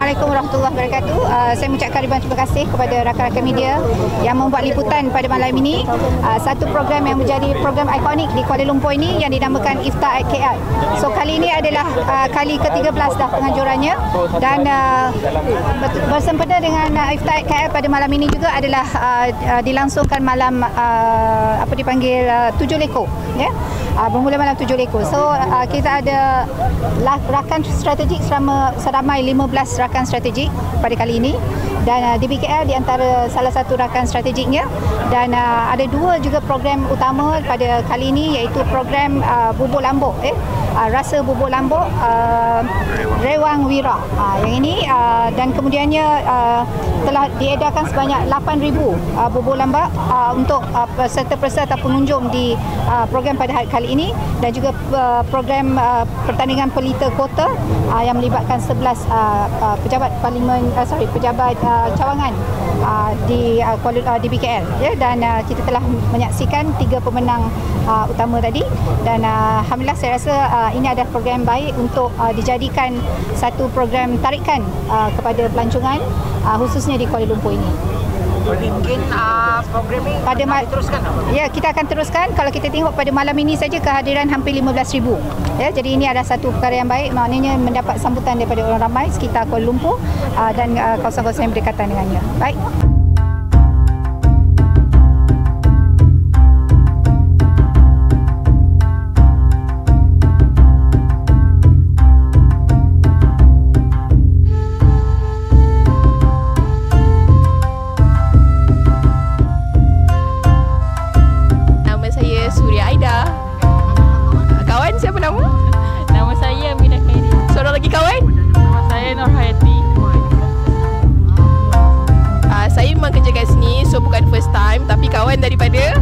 Assalamualaikum warahmatullahi wabarakatuh. Saya mengucapkan ribuan terima kasih kepada rakan-rakan media yang membuat liputan pada malam ini. Satu program yang menjadi program ikonik di Kuala Lumpur ini yang dinamakan Iftar at KL. So kali ini adalah kali ke-13 dah penganjurannya, dan bersempena dengan Iftar at KL pada malam ini juga adalah dilangsungkan malam apa dipanggil 7 lekor, ya. Bermula malam 7 lekor. So kita ada rakan strategik seramai 15 rakan strategik pada kali ini, dan DBKL di antara salah satu rakan strategiknya, dan ada dua juga program utama pada kali ini, iaitu program bubur lambuk, rasa bubur lambuk Rewang Wira. Yang ini dan kemudiannya telah diedarkan sebanyak 8,000 bubur lambak untuk peserta-peserta atau pengunjung di program pada hari kali ini, dan juga program pertandingan pelita kota yang melibatkan 11 pejabat parlimen, pejabat cawangan di BKL, ya. Dan kita telah menyaksikan 3 pemenang utama tadi, dan alhamdulillah saya rasa ini adalah program baik untuk dijadikan satu program tarikan kepada pelancongan khususnya di Kuala Lumpur ini. Jadi mungkin program ini diteruskan? Ya, kita akan teruskan. Kalau kita tengok pada malam ini saja kehadiran hampir 15,000. Ya, jadi ini adalah satu perkara yang baik, maknanya mendapat sambutan daripada orang ramai sekitar Kuala Lumpur dan kawasan-kawasan yang berdekatan dengannya. Baik. Siapa nama? Nama saya Aminah Khairi. Seorang lagi kawan? Nama saya Nur Hayati. Saya memang kerja kat sini, so bukan first time, tapi kawan daripada?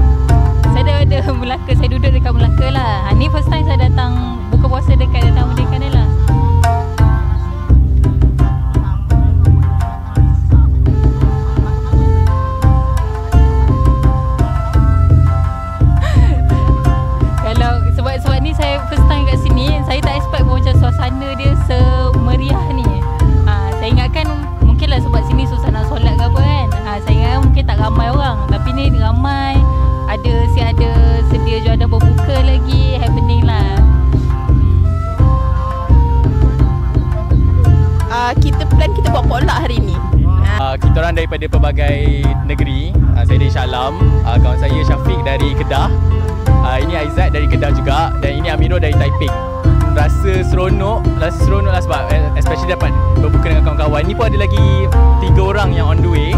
Saya daripada Melaka, saya duduk dekat Melaka lah. Ni first time saya datang buka puasa dekat Taman Merdeka ni lah. Sebab ni saya first time kat sini, saya tak expect pun macam suasana dia semeriah ni. Saya ingatkan mungkinlah sebab sini susah nak solat ke apa kan. Saya ingatkan mungkin tak ramai orang, tapi ni ramai. Ada sedia jual, ada berbuka lagi, happening lah. Kita plan kita buat potluck hari ni. Kita orang daripada pelbagai negeri. Saya dari Shah Alam, kawan saya Syafiq dari Kedah. Ini Aizat dari Kedah juga, dan ini Amirul dari Taiping. Rasa seronok lah sebab especially dapat berbuka dengan kawan-kawan. Ni pun ada lagi 3 orang yang on the way.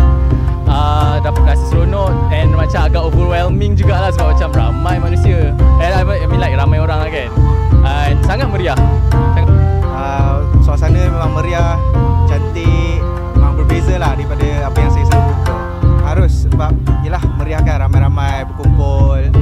Dapat rasa seronok and macam agak overwhelming jugalah sebab macam ramai manusia. I mean like ramai orang lah kan. Sangat meriah. Suasana memang meriah, cantik, memang berbeza lah daripada apa yang saya selalu buka. Harus sebab yelah meriah kan, ramai-ramai berkumpul.